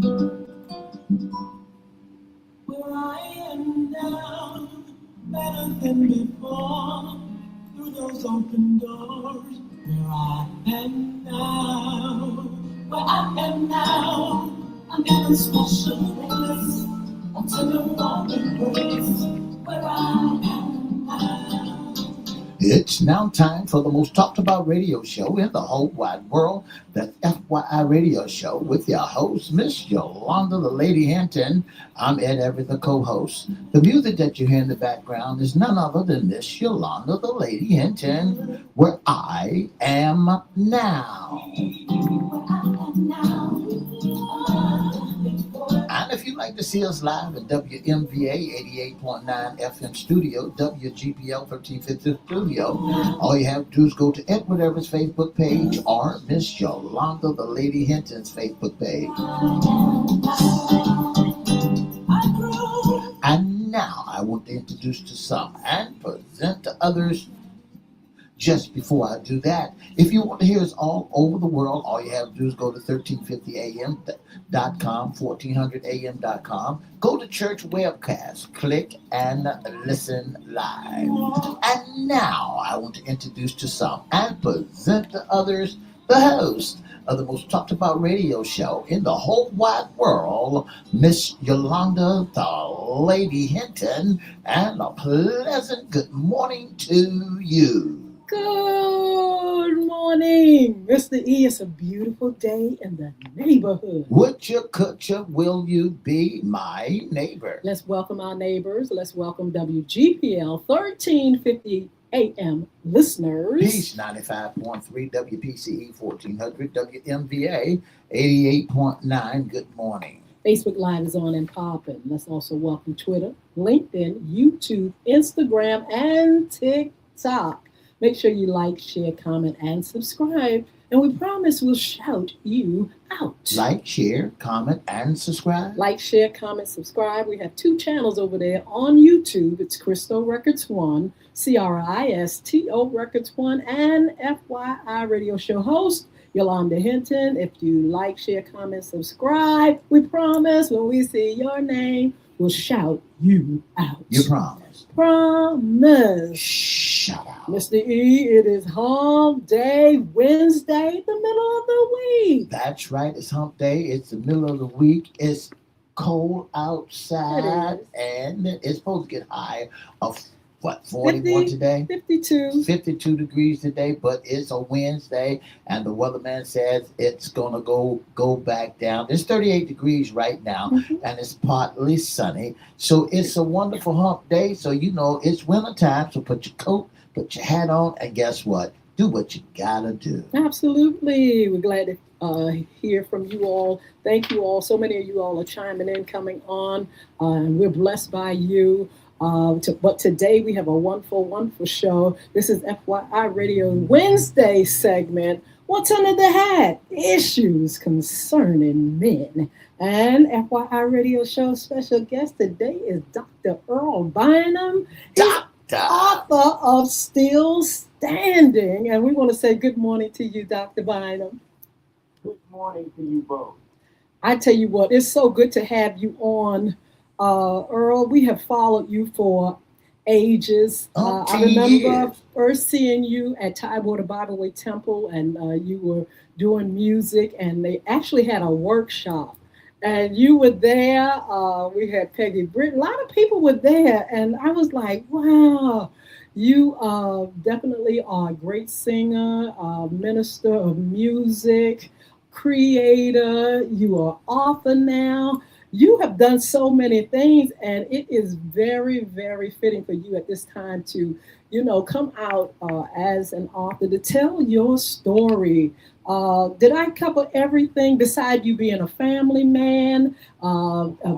Where I am now, better than before, through those open doors. Where I am now, where I am now, I'm in a special place, until the morning breaks. Where I am now. It's now time for the most talked about radio show in the whole wide world, the FYI Radio Show, with your host, Miss Yolanda the Lady Hinton. I'm Ed Everett, the co-host. The music that you hear in the background is none other than Miss Yolanda the Lady Hinton, where I am now. And if you'd like to see us live at WMVA 88.9 FM studio, WGPL 1350 studio, all you have to do is go to Edward Everett's Facebook page or Miss Yolanda the Lady Hinton's Facebook page. And now I want to introduce to some and present to others. Just before I do that, if you want to hear us all over the world, all you have to do is go to 1350am.com, 1400am.com, go to church webcast, click and listen live. And now I want to introduce to some and present to others the host of the most talked about radio show in the whole wide world, Miss Yolanda the Lady Hinton, and a pleasant good morning to you. Good morning, Mr. E. It's a beautiful day in the neighborhood. Would you, could you, will you be my neighbor? Let's welcome our neighbors. Let's welcome WGPL 1350 AM listeners. Peace 95.3 WPCE 1400 WMVA 88.9. Good morning. Facebook Live is on and popping. Let's also welcome Twitter, LinkedIn, YouTube, Instagram, and TikTok. Make sure you like, share, comment, and subscribe. And we promise we'll shout you out. Like, share, comment, and subscribe. Like, share, comment, subscribe. We have 2 channels over there on YouTube. It's Cristo Records 1, Cristo Records 1, and FYI Radio Show host, Yolanda Hinton. If you like, share, comment, subscribe, we promise when we see your name, we'll shout you out. You promise. Promise. Shout out. Mr. E, it is hump day, Wednesday, the middle of the week. That's right. It's hump day. It's the middle of the week. It's cold outside. And it's supposed to get high of, 41 today? 52. 52 degrees today, but it's a Wednesday, and the weatherman says it's going to go back down. It's 38 degrees right now, and it's partly sunny. So it's a wonderful hump day. So, it's winter time, so put your coat, put your hat on, and guess what? Do what you got to do. Absolutely. We're glad to hear from you all. Thank you all. So many of you all are chiming in, coming on, and we're blessed by you. But today we have a wonderful show. This is FYI Radio Wednesday segment. What's under the hat? Issues concerning men. And FYI Radio Show special guest today is Dr. Earl Bynum. Doctor. Author of Still Standing. And we want to say good morning to you, Dr. Bynum. Good morning to you both. I tell you what, it's so good to have you on. Earl, we have followed you for ages. I remember first seeing you at Tidewater Bible Way Temple, and you were doing music, and they actually had a workshop. And you were there. We had Peggy Britt. A lot of people were there, and I was like, wow, you definitely are a great singer, minister of music, creator. You are author now. You have done so many things, and it is very, very fitting for you at this time to, come out as an author to tell your story. Did I cover everything besides you being a family man,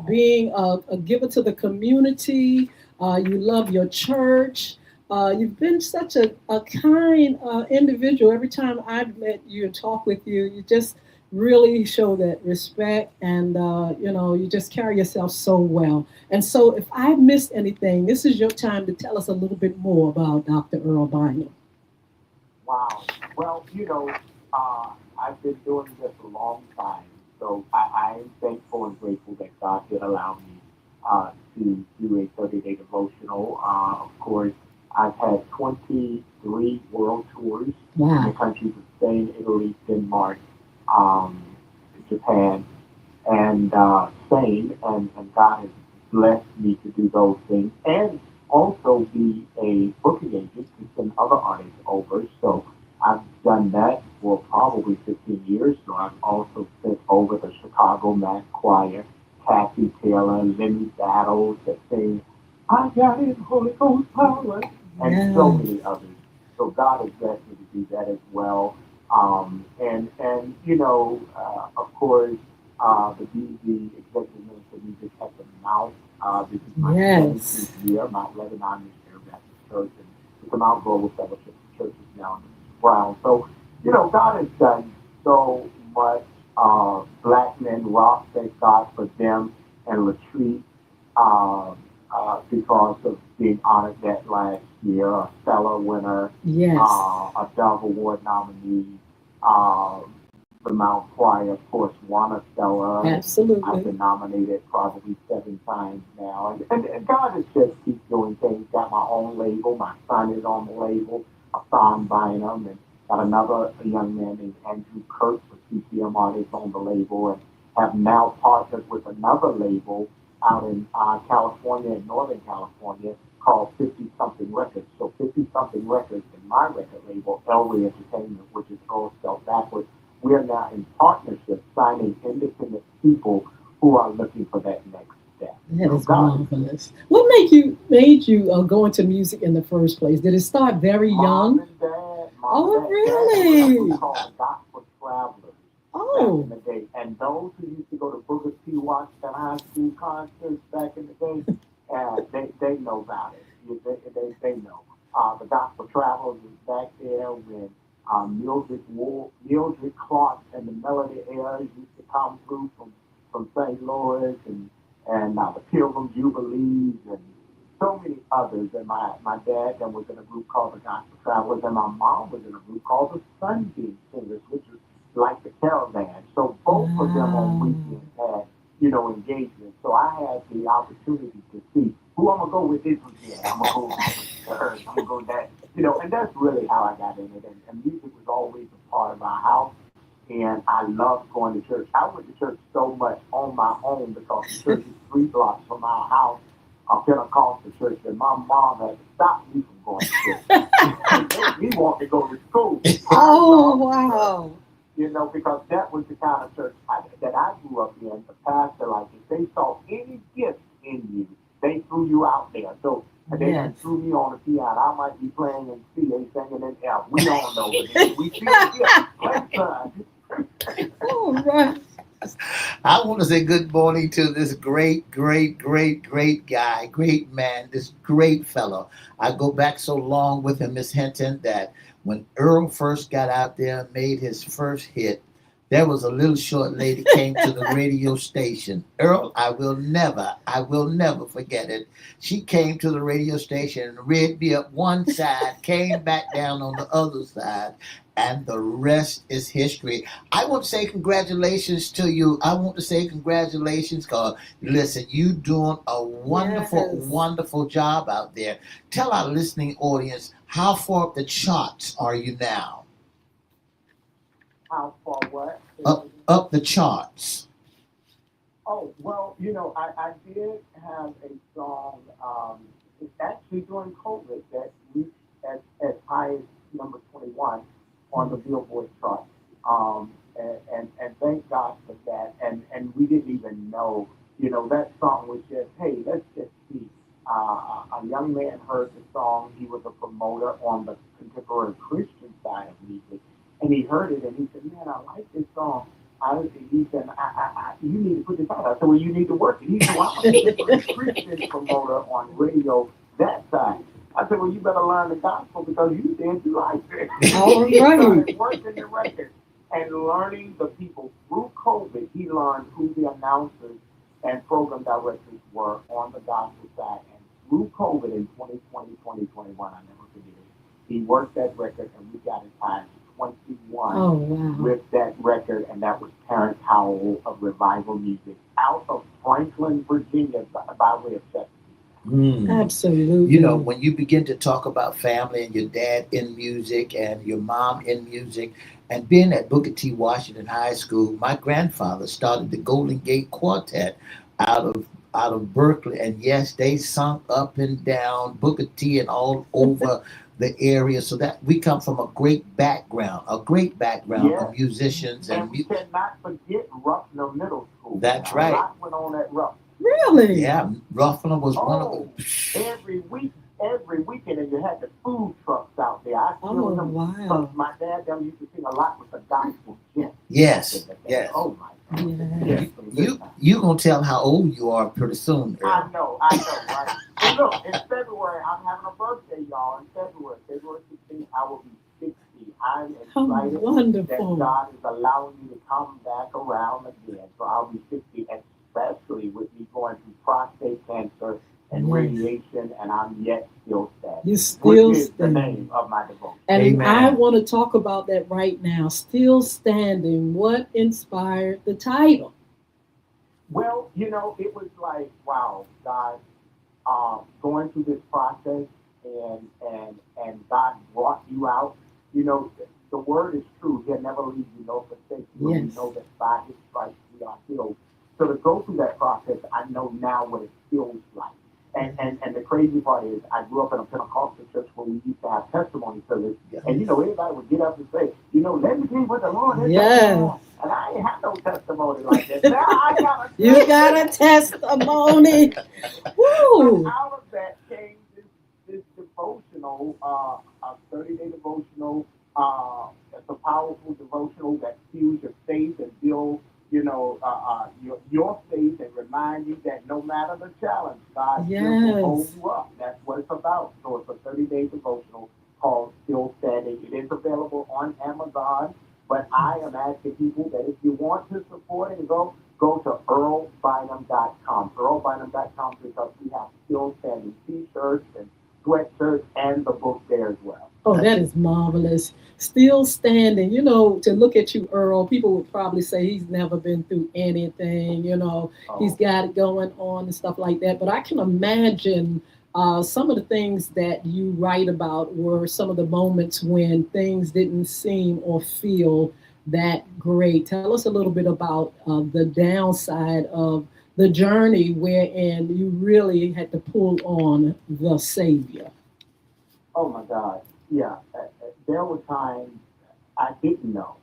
being a giver to the community? You love your church. You've been such a kind individual. Every time I've met you and talked with you, you just really show that respect, and you just carry yourself so well. And so if I missed anything, this is your time to tell us a little bit more about Dr. Earl Bynum. Wow. Well, I've been doing this a long time, so I I am thankful and grateful that God did allow me to do a 30-day devotional. Of course, I've had 23 world tours in the Wow. countries of Spain, Italy, Denmark, um, Japan, and Spain, and God has blessed me to do those things, and also be a booking agent to send other artists over. So I've done that for probably 15 years. So I've also sent over the Chicago Mass Choir, Kathy Taylor, Lemmy Battles that sing "I Got It, Holy Ghost Power," and so Yeah. many others. So God has blessed me to do that as well. And of course, the executive minister music at the Mount. This is my Yes. 17th year, Mount Lebanon Missionary Baptist Church, and it's a Mount Global Fellowship of Churches now in Brown. So, God has done so much. Black Men Rock, thank God for them, and Latrice, um, because of being honored that last year, a Stellar winner, Yes. a Dove Award nominee. Um, the Mount Choir, of course, won a Stellar, and I've Absolutely. been nominated probably 7 times now. And God has just keep doing things. Got my own label. My son is on the label, Hassan Bynum, and got another a young man named Andrew Kirk for CCM Artists on the label, and have now partnered with another label out in California, in Northern California, called 50 Something Records. So 50 Something Records and my record label, Elway Entertainment, which is all spelled backwards, we are now in partnership signing independent people who are looking for that next step. That So is God is good. marvelous. What made you go into music in the first place? Did it start very young? Mom and Oh, dad, dad was in a group really? called the Gospel Travelers back in Oh, the day. And those who used to go to Booker T. Washington High School concerts back in the day, they know about it. They know. The Gospel Travelers was back there when Mildred Clark and the Melody Airs used to come through from St. Louis, and the Pilgrim Jubilees, and so many others. And my dad then was in a group called the Gospel Travelers, and my mom was in a group called the Sunbeam Singers, which is like the Caravan. So both of them on wow. weekends had, engagement. So I had the opportunity to see who I'm gonna go with this weekend. I'm gonna go with her. I'm gonna go that. And that's really how I got in it. And music was always a part of our house. And I loved going to church. I went to church so much on my own because the church is 3 blocks from our house, a Pentecostal church, that my mom had to stop me from going to church. It made me want to go to school. I Oh, loved church, wow. because that was the kind of church that I grew up in. The pastor, like, if they saw any gift in you, they threw you out there. So they done Yes. threw me on the piano. I might be playing in C, they singing in F. We don't know, but if we see the gift, play son. All right. I want to say good morning to this great, great, great, great guy, great man, this great fellow. I go back so long with him, Miss Hinton, that when Earl first got out there and made his first hit, there was a little short lady came to the radio station. Earl, I will never forget it. She came to the radio station and read me up one side, came back down on the other side, and the rest is history. I want to say congratulations to you. I want to say congratulations because, listen, you doing a wonderful, Yes. wonderful job out there. Tell our listening audience how far up the charts are you now? How far what? Up the charts. Oh, well, I did have a song. It's actually during COVID that reached as high as number 21 on the Billboard chart. And thank God for that. And we didn't even know, that song was just, hey, let's just see. A young man heard the song. He was a promoter on the contemporary Christian side of music. And he heard it and he said, man, I like this song. He said, you need to put this out. I said, well, you need to work it. He said, well, I'm a contemporary Christian promoter on radio that side. I said, well, you better learn the gospel because you said you liked it. All He right. started working the record and learning the people through COVID. He learned who the announcers and program directors were on the gospel side. And through COVID in 2020, 2021, I never forget it. He worked that record and we got it high 21 Oh, wow. with that record, and that was Terrence Howell of Revival Music out of Franklin, Virginia, by way of Chesapeake. Absolutely. You know, when you begin to talk about family and your dad in music and your mom in music, and being at Booker T. Washington High School, my grandfather started the Golden Gate Quartet out of Berkeley, and yes, they sung up and down Booker T and all over the area. So that we come from a great background of Yes, musicians and we cannot forget Ruffner Middle School. That's A right. lot went on at Ruffner. Really? Yeah, Ruffalo was one of Oh, them. every weekend, and you had the food trucks out there. I still Oh, remember wow. because my dad them used to sing a lot with the gospel gent. Yes, yes. Oh my God. Yeah. Yes, You you gonna tell how old you are pretty soon, I Earl. know, right? And look, in February, I'm having a birthday, y'all. In February 16th, I will be 60. I'm How excited that wonderful. God is allowing me to come back around again. So I'll be 60, especially with me going through prostate cancer and Yes. radiation, and I'm yet still standing. You Which still is the standing. name of my devotion. And Amen. I want to talk about that right now. Still standing. What inspired the title? Well, it was like, wow, God, going through this process and God brought you out. The word is true. He'll never leave you nor forsake you. And we Yes. know that by His stripes we are healed. So to go through that process, I know now what it feels like. And the crazy part is, I grew up in a Pentecostal church where we used to have testimony service, Yeah. and everybody would get up and say, let me tell you what the Lord has done. Yes. And I ain't have no testimony like that. Now I got a You got a testimony. So Woo. out of that came this devotional, a 30-day devotional. It's a powerful devotional that fuels your faith and builds, your faith and remind you that no matter the challenge, God still will hold Yes. you up. That's what it's about. So it's a 30-day devotional called Still Standing. It is available on Amazon, but I am asking people that if you want to support it, go to earlbynum.com. Earlbynum.com, because we have Still Standing t-shirts and sweatshirts and the book there as well. Oh, that is marvelous. Still standing. To look at you, Earl, people would probably say he's never been through anything. He's Oh, got it going on and stuff like that. But I can imagine some of the things that you write about were some of the moments when things didn't seem or feel that great. Tell us a little bit about the downside of the journey wherein you really had to pull on the Savior. oh my God. Yeah. There were times I didn't know.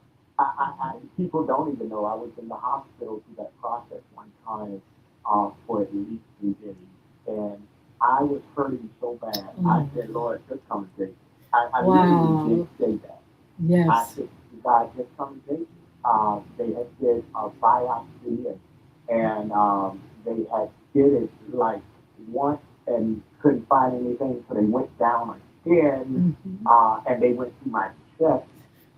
People don't even know. I was in the hospital through that process one time for at least 3 days. And I was hurting so bad. I Mm. said, Lord, just come and take me. I Wow. literally did say that. I Yes. said, God, just come and take me. They had did a biopsy and they had did it like once and couldn't find anything, so they went down again Mhm. and they went through my chest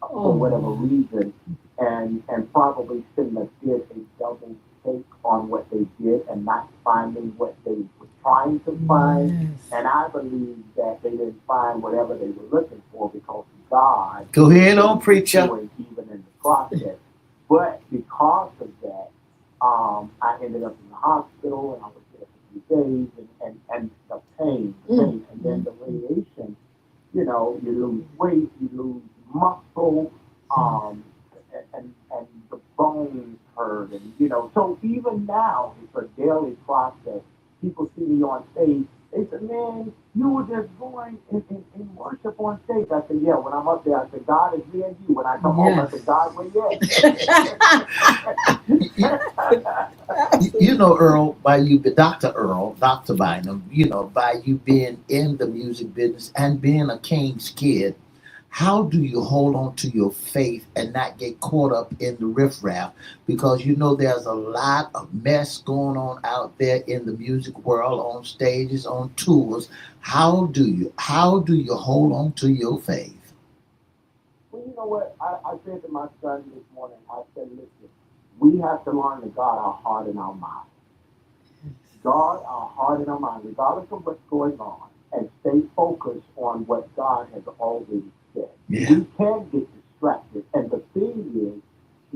Oh, for whatever wow. reason, and probably shouldn't have did a double take on what they did and not finding what they were trying to find. Yes. And I believe that they didn't find whatever they were looking for because God Go ahead was on, preacher. doing even in the process. But because of that, I ended up in the hospital and I was there for 3 days and the pain, and then the radiation. You lose weight, you lose muscle, and the bones hurt, and so even now it's a daily process. People see me on stage, they say, "Man, you were just going in worship on stage." I said, "Yeah." When I'm up there, I said, "God is me and you." When I come home, I said, Yes. "God, where you Earl, by you, Dr. Earl, Dr. Bynum, by you being in the music business and being a King's kid, how do you hold on to your faith and not get caught up in the riffraff? Because there's a lot of mess going on out there in the music world, on stages, on tours. How do you hold on to your faith? Well, you know what? I said to my son this morning, I said, listen, we have to learn to guard our heart and our mind. Guard our heart and our mind, regardless of what's going on, and stay focused on what God has already said. Yeah. We can get distracted. And the thing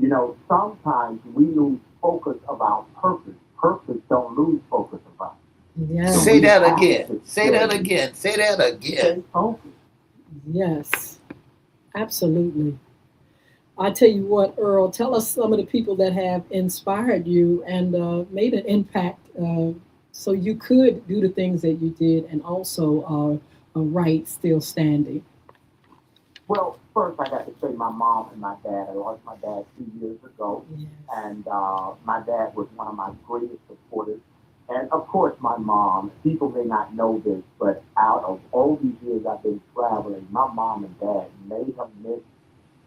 is, sometimes we lose focus of our purpose. Purpose don't lose focus of us. So Yes. Say we that have again. to Say that again. Say that again. stay focused. Yes. Absolutely. I tell you what, Earl, tell us some of the people that have inspired you and made an impact so you could do the things that you did and also write still standing. Well, first I got to say my mom and my dad. I lost my dad 2 years ago, Yes. and my dad was one of my greatest supporters. And of course, my mom. People may not know this, but out of all these years I've been traveling, my mom and dad may have missed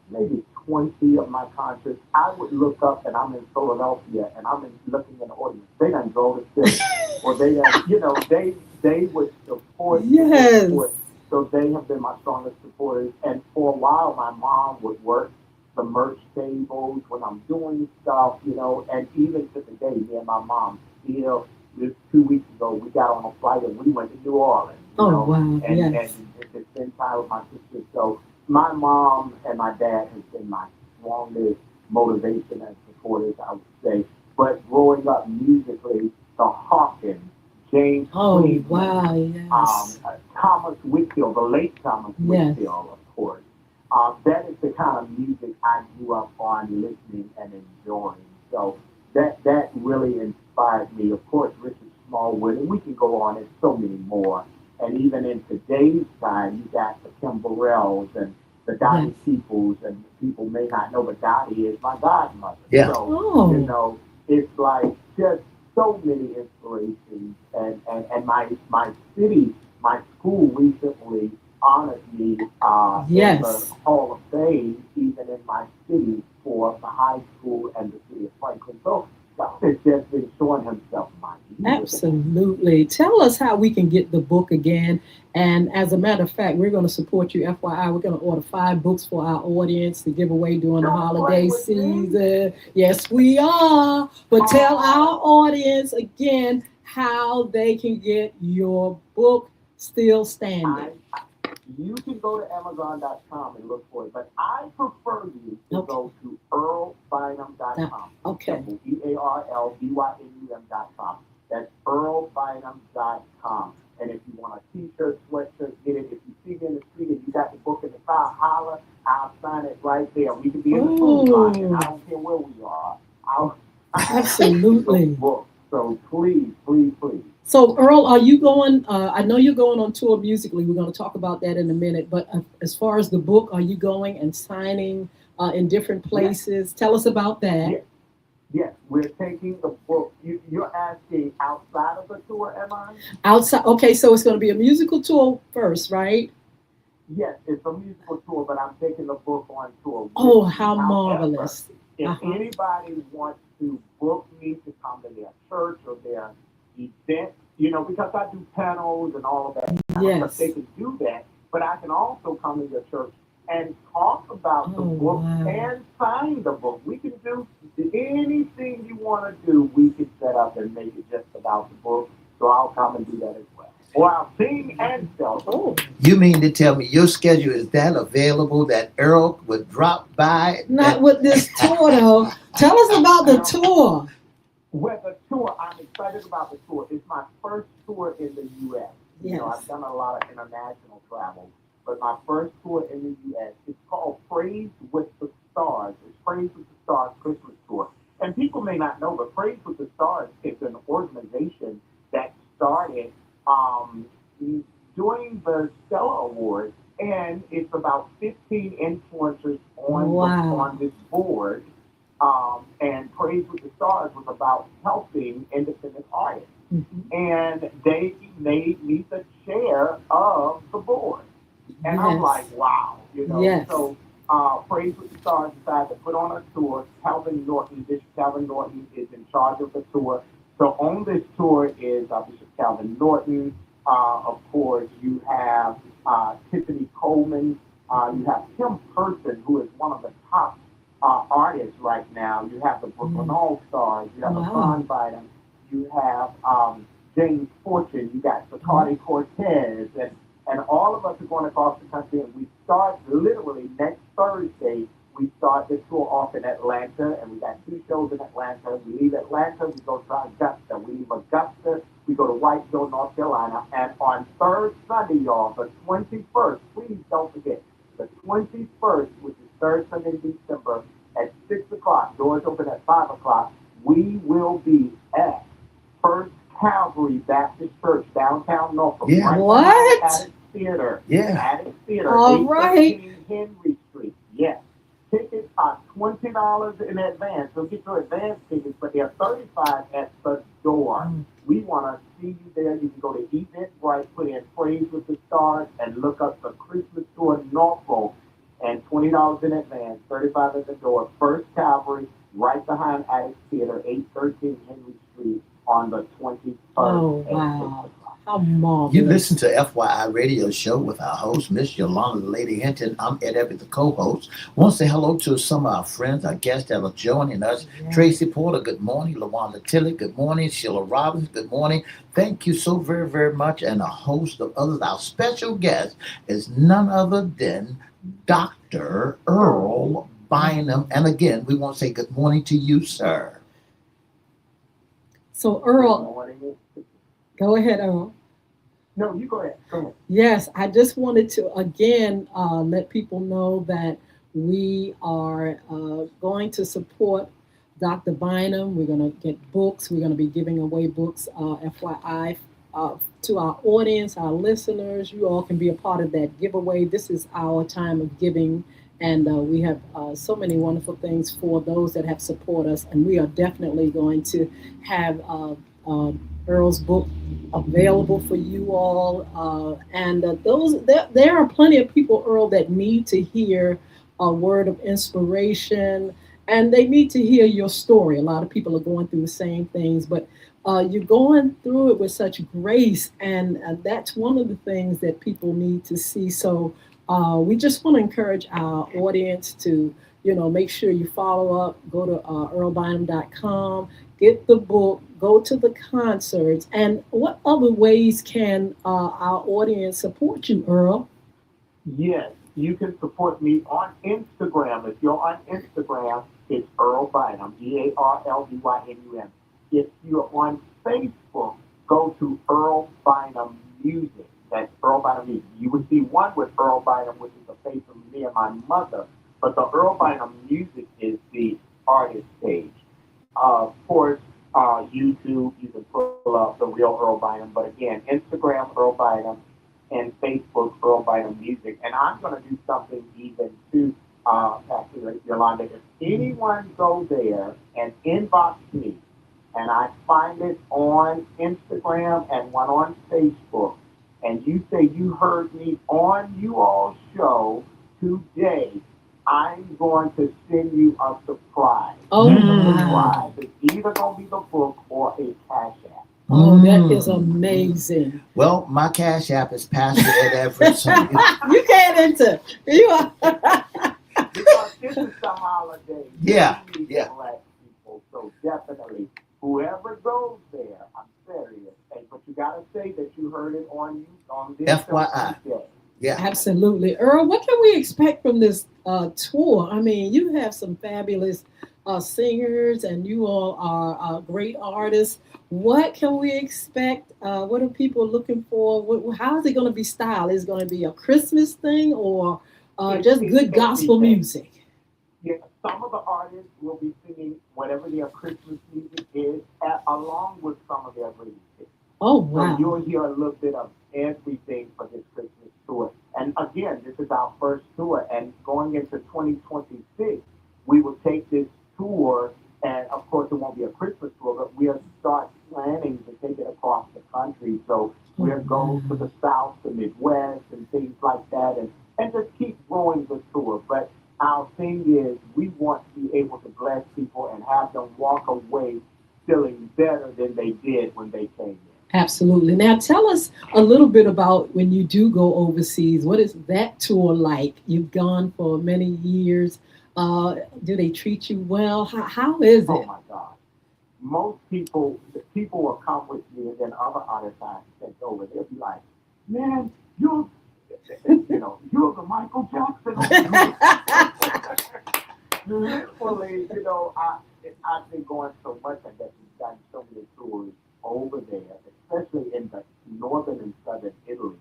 maybe 20 of my concerts. I would look up and I'm in Philadelphia and looking in the audience. They done drove to Philly. Or they done, they would Yes. support. So they have been my strongest supporters. And for a while, my mom would work the merch tables when I'm doing stuff, and even to the day, me and my mom still, this 2 weeks ago, we got on a flight and we went to New Orleans, Oh, wow. and Yes. to spend time with my sister. So my mom and my dad has been my strongest motivation and supporters, I would say. But growing up musically, the Hawkins, James Oh, Cleveland, wow. Yes. Thomas Whitfield, the late Thomas Yes. Whitfield, of course. That is the kind of music I grew up on listening and enjoying. So that really inspired me. Of course, Richard Smallwood, and we can go on. There's so many more. And even in today's time, you got the Kim Burrells and the Yes. Dottie Peoples, and people may not know, but Dottie is my godmother. Yeah. So, Oh, it's like just so many inspirations. And my city, my school recently honored me in the yes. Hall of Fame, even in my city, for the high school and the city of Franklin. So God has just been showing himself mighty. Absolutely. Tell us how we can get the book again. And as a matter of fact, we're going to support you. FYI, we're going to order 5 books for our audience to give away during the Don't play holiday with me. season. Yes, we are. But tell our Oh, audience again how they can get your book, Still I, Standing. you can go to Amazon.com and look for it, but I prefer you to Okay. go to EarlBynum.com. Okay. Simple, EarlBynum.com. That's EarlBynum.com. And if you want a t-shirt, sweatshirt, get it. If you see me in the street and you got the book in the car, holler, I'll sign it right there. We can be in the food line. I Oh, don't care where we are. I'll the absolutely. book. So please, please, please. So, Earl, are you going? I know you're going on tour musically. We're going to talk about that in a minute. But as far as the book, are you going and signing in different Yes, places? Tell us about that. yes, yes. We're taking the book. You're asking outside of the tour, am I? Outside. Okay, so it's going to be a musical tour first, right? Yes, it's a musical tour, but I'm taking the book on tour with Oh, me. how However, marvelous. if Uh huh. anybody wants to book me to come to their church or their event, because I do panels and all of that kind of stuff, they Yes. can do that. But I can also come to your church and talk about the Oh, book wow. and sign the book. We can do anything you want to do. We can set up and make it just about the book. So I'll come and do that as well. Or I'll sing and sell the Oh, book. You mean to tell me your schedule is that available that Earl would drop by not and with this tour, though. Tell us about the No, tour. with the tour, I'm excited about the tour. It's my first tour in the U.S. I've Yes. done a lot of international travel, but my first tour in the U.S. It's called Praise with the Stars. It's Praise with the Stars Christmas Tour. And people may not know, but Praise with the Stars is an organization that started um, during the Stella Awards, and it's about 15 influencers on Wow. this board. And Praise with the Stars was about helping independent artists. Mhm. And they made me the chair of the board. And I'm like, Yes. wow. Yes. So Praise with the Stars decided to put on a tour. Bishop Calvin Norton is in charge of the tour. So on this tour is Bishop Calvin Norton. Of course, you have Tiffany Coleman. You have Tim Person, who is one of the top artists right now. You have the Brooklyn Mm. All Stars. You have Wow. LaShawn Bynum. You have James Fortune. You got Mm. Bacardi Cortez, And all of us are going across the country, and we start literally next Thursday. We start this tour off in Atlanta, and we got 2 shows in Atlanta. We leave Atlanta, we go to Augusta. We leave Augusta, we go to Whitesville, North Carolina. And on third Sunday, y'all, the 21st, please don't forget, the 21st, which is third Sunday in December, at 6 o'clock, doors open at 5 o'clock, we will be at First Calvary Baptist Church, downtown Norfolk. Yeah. Right What? Attic Theater. Yeah. Attic Theater, All right. 813 Henry Street. Yes. Tickets are $20 in advance. So get your advance tickets, but they're $35 at the door. We want to see you there. You can go to Eventbrite, put in Praise with the Stars, and look up the Christmas tour Norfolk. And $20 in advance, $35 at the door. First Calvary, right behind Attic Theater, 813 Henry Street, on the 21st. Oh, at wow. 6 o'clock. How marvelous. You listen to FYI Radio Show with our host, Miss Yolanda Lady Hinton. I'm Ed Everett, the co-host. Want to say hello to some of our friends, our guests that are joining us. Yeah. Tracy Porter, good morning. LaWanda Tilley, good morning. Sheila Robbins, good morning. Thank you so very, very much. And a host of others. Our special guest is none other than Dr. Earl Bynum. And again, we want to say good morning to you, sir. So, Good Earl, morning. go ahead, Earl. No, you go ahead. Go ahead. Yes, I just wanted to again let people know that we are going to support Dr. Bynum. We're going to get books. We're going to be giving away books, FYI, to our audience, our listeners. You all can be a part of that giveaway. This is our time of giving, and we have so many wonderful things for those that have supported us. And we are definitely going to have Earl's book available for you all. And there are plenty of people, Earl, that need to hear a word of inspiration, and they need to hear your story. A lot of people are going through the same things, but you're going through it with such grace, and that's one of the things that people need to see. So we just want to encourage our audience to, make sure you follow up, go to earlbynum.com, get the book, go to the concerts. And what other ways can our audience support you, Earl? Yes, you can support me on Instagram. If you're on Instagram, it's Earl Bynum, EarlBynum. If you're on Facebook, go to Earl Bynum Music. That's Earl Bynum Music. You would see one with Earl Bynum, which is a face of me and my mother. But the Earl Bynum Music is the artist page. Of course, YouTube, you can pull up the real Earl Bynum. But again, Instagram, Earl Bynum, and Facebook, Earl Bynum Music. And I'm going to do something even too, Pastor Yolanda. If anyone goes there and inbox me, and I find it on Instagram and one on Facebook, and you say you heard me on you all's show today, I'm going to send you a surprise. Oh, The wow. surprise is either going to be the book or a cash app. Oh, that is amazing. Well, my Cash App is Pastor Ed Everett. So You can't enter. You are. Because this is the holiday. Yeah, We need yeah. Black people. So definitely, whoever goes there, I'm serious. Hey, but you gotta say that you heard it on this FYI. show today. yeah. Absolutely. Earl, what can we expect from this tour? I mean, you have some fabulous singers, and you all are great artists. What can we expect? What are people looking for? How is it going to be styled? Is it going to be a Christmas thing, or just good gospel Everything. music? Yeah, some of the artists will be singing whatever their Christmas music is, along with some of their greatest hits. Oh, So wow. you'll hear a little bit of everything for this Christmas tour. And again, this is our first tour. And going into 2026, we will take this tour, and of course, it won't be a Christmas tour, but we'll start planning to take it across the country. So we'll go to the South, the Midwest, and things like that, and just keep growing the tour. But our thing is, we want to be able to bless people and have them walk away feeling better than they did when they came in. Absolutely. Now, tell us a little bit about when you do go overseas. What is that tour like? You've gone for many years. Do they treat you well? How is Oh it? my God. Most people, the people will come with me, and then other artists I sent over, they'll be like, man, You're the Michael Jackson. Literally, I've been going so much, I guess we've done so many tours over there, especially in the northern and southern Italy,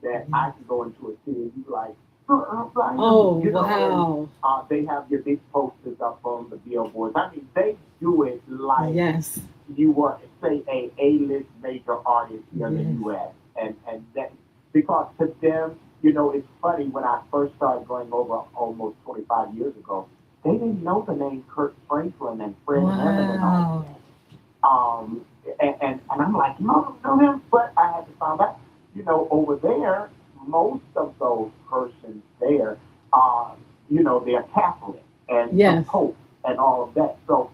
that I can go into a city and be like, Oh, wow. they have your big posters up on the billboards. I mean, they do it like Yes. you were, say, a A-list major artist here in the U.S. And that, because to them, it's funny, when I first started going over almost 25 years ago, they didn't know the name Kurt Franklin and Fred Hammond and all that. And I'm like, no, I don't know him, but I had to find out, over there, most of those persons there are, they're Catholic and the Pope and all of that. So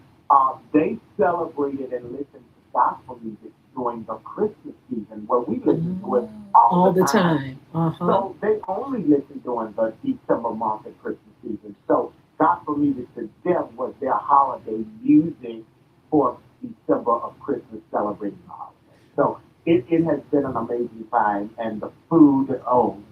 they celebrated and listened to gospel music during the Christmas season, where we listen to it all the time. So they only listen during the December month and Christmas season. So gospel music to them was their holiday music for December of Christmas, celebrating the holiday. So it has been an amazing time, and the food, that's a whole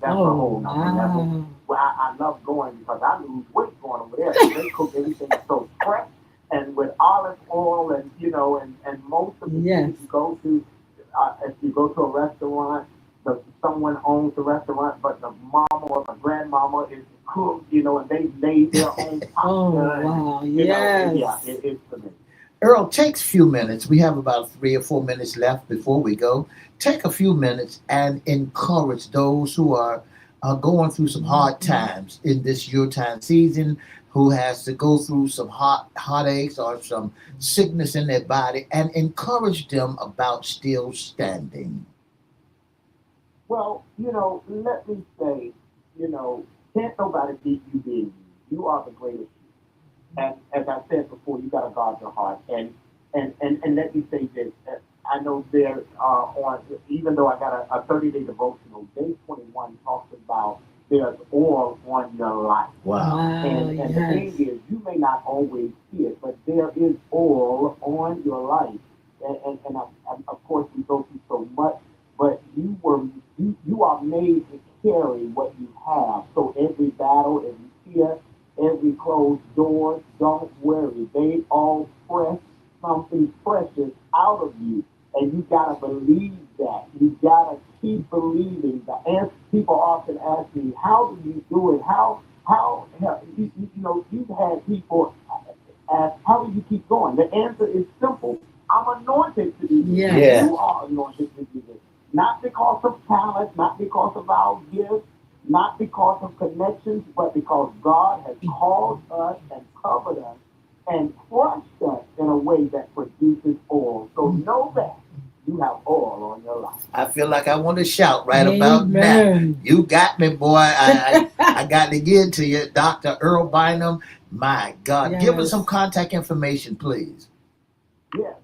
nother level. Well, I love going because I lose weight going over there. They cook everything so fresh and with olive oil, and and most of the things you go to, if you go to a restaurant, someone owns the restaurant, but the mama or the grandmama is the cook, and they made their own pasta. Oh, wow. It's amazing. Earl, takes a few minutes. We have about 3 or 4 minutes left before we go. Take a few minutes and encourage those who are going through some hard times in this Yuletide season, who has to go through some heartaches or some sickness in their body, and encourage them about still standing. Well, let me say, can't nobody beat you being you. You are the greatest. And as I said before, you got to guard your heart. And let me say this. I know there even though I got a 30-day devotional, day 21 talks about there's oil on your life. Wow. And the thing is, you may not always see it, but there is oil on your life. And of course, we go through so much, but you are made to carry what you have. So every battle, every fear, every closed door, don't worry. They all press something precious out of you. And you got to believe that. You got to keep believing. People often ask me, how do you do it? You've had people ask, how do you keep going? The answer is simple. I'm anointed to do this. Yes. You are anointed to do this. Not because of talent, not because of our gifts, not because of connections, but because God has called us and covered us and crushed us in a way that produces oil. So know that you have oil on your life. I feel like I want to shout right about now. You got me, boy. I got to get to you, Dr. Earl Bynum. My God. Give us some contact information, please. Yes.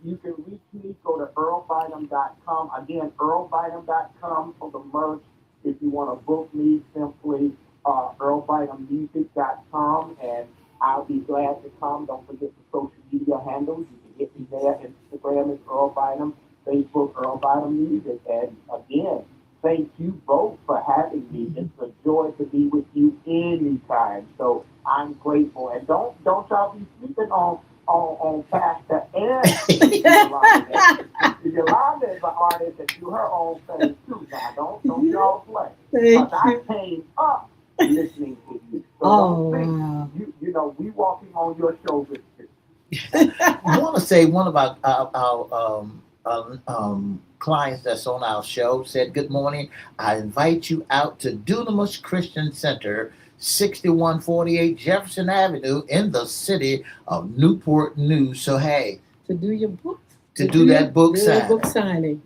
You can reach me. Go to earlbynum.com. Again, earlbynum.com for the merch. If you want to book me, simply earlbynummusic.com, and I'll be glad to come. Don't forget the social media handles. You can get me there. Instagram is Earl Bynum, Facebook Earl Bynum Music. And again, thank you both for having me. It's a joy to be with you anytime. So I'm grateful. And don't y'all be sleeping on Pastor and Yolanda. Yolanda is an artist and do her own thing too. Now don't y'all play. Because I came up listening to you. So don't think we walking on your shoulders too. I want to say one of our clients that's on our show said, good morning. I invite you out to Dunamis Christian Center, 6148 Jefferson Avenue in the city of Newport News. So, hey. To do your book. To do that book signing. Book signing.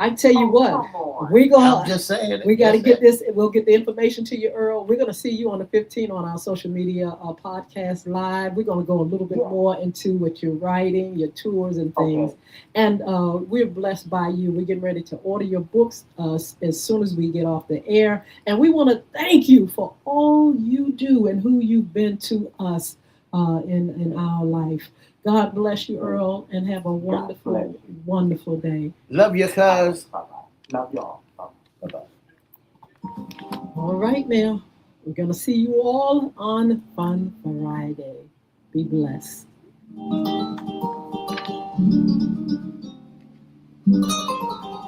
I tell you what, we're gonna. I'm just saying. We got to get this. We'll get the information to you, Earl. We're gonna see you on the 15th on our social media podcast live. We're gonna go a little bit more into what you're writing, your tours and things. And we're blessed by you. We're getting ready to order your books as soon as we get off the air. And we want to thank you for all you do and who you've been to us in our life. God bless you, Earl, and have a wonderful, wonderful day. Love you, cuz. Love y'all. Bye-bye. All right, now. We're going to see you all on Fun Friday. Be blessed.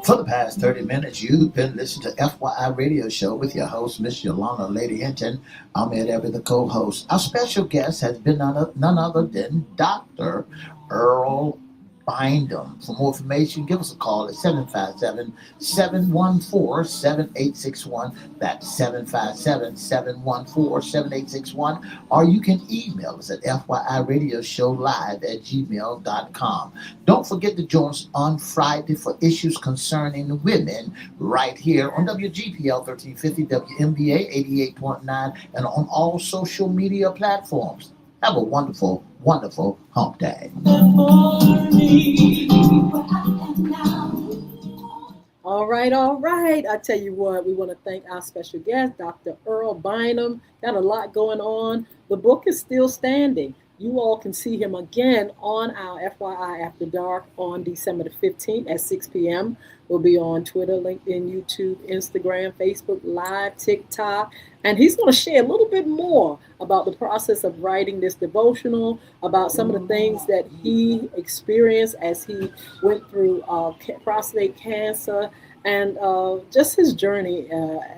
For the past 30 minutes, you've been listening to FYI Radio Show with your host, Miss Yolanda Lady Hinton. I'm Ed Everett, the co-host. Our special guest has been none other than Dr. Earl Bynum. For more information, give us a call at 757-714-7861. That's 757-714-7861. Or you can email us at fyradioshow@gmail.com. Don't forget to join us on Friday for issues concerning women right here on WGPL 1350, WMBA 88.9, and on all social media platforms. Have a wonderful, wonderful hump day. All right, all right. I tell you what, we want to thank our special guest, Dr. Earl Bynum. Got a lot going on. The book is still standing. You all can see him again on our FYI After Dark on December the 15th at 6 p.m. We'll be on Twitter, LinkedIn, YouTube, Instagram, Facebook Live, TikTok. And he's going to share a little bit more about the process of writing this devotional, about some of the things that he experienced as he went through prostate cancer, and just his journey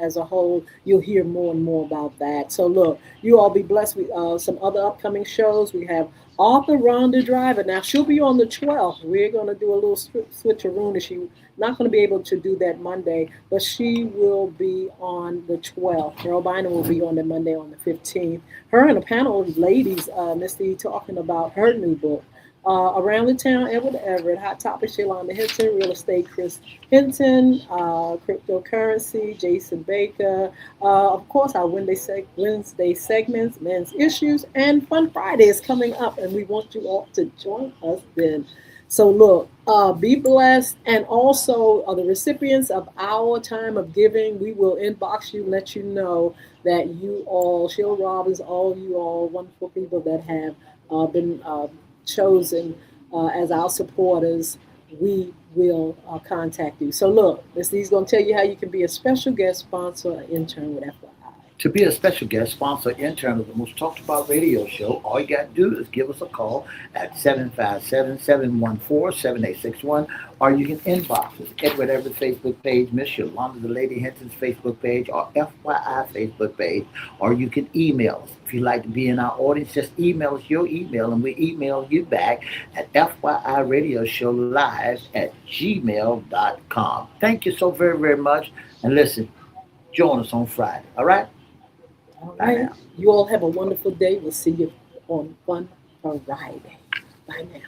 as a whole. You'll hear more and more about that. So look, you all be blessed with some other upcoming shows. We have author Rhonda Driver. Now she'll be on the 12th. We're going to do a little switcheroo. She's not going to be able to do that Monday, but she will be on the 12th. Earl Bynum will be on the Monday on the 15th. Her and a panel of ladies, Miss D, talking about her new book. Around the Town, Everette, Hot Topics, Yolanda Hinton, Real Estate, Chris Hinton, Cryptocurrency, Jason Baker, of course, our Wednesday segments, Men's Issues, and Fun Friday is coming up, and we want you all to join us then. So look, be blessed, and also the recipients of our time of giving, we will inbox you, let you know that you all, Sheila Robbins, all you all wonderful people that have been chosen as our supporters, we will contact you. So look, Ms. Lee's going to tell you how you can be a special guest sponsor or intern with FYI. To be a special guest sponsor intern of the most talked about radio show, all you got to do is give us a call at 757-714-7861, or you can inbox us at whatever Facebook page, Miss Yolanda the Lady Hinton's Facebook page, or FYI Facebook page, or you can email us. If you'd like to be in our audience, just email us your email, and we email you back at FYIRadioshow@gmail.com. Thank you so very, very much, and listen, join us on Friday, all right? All right. You all have a wonderful day. We'll see you on Fun Friday. Bye now.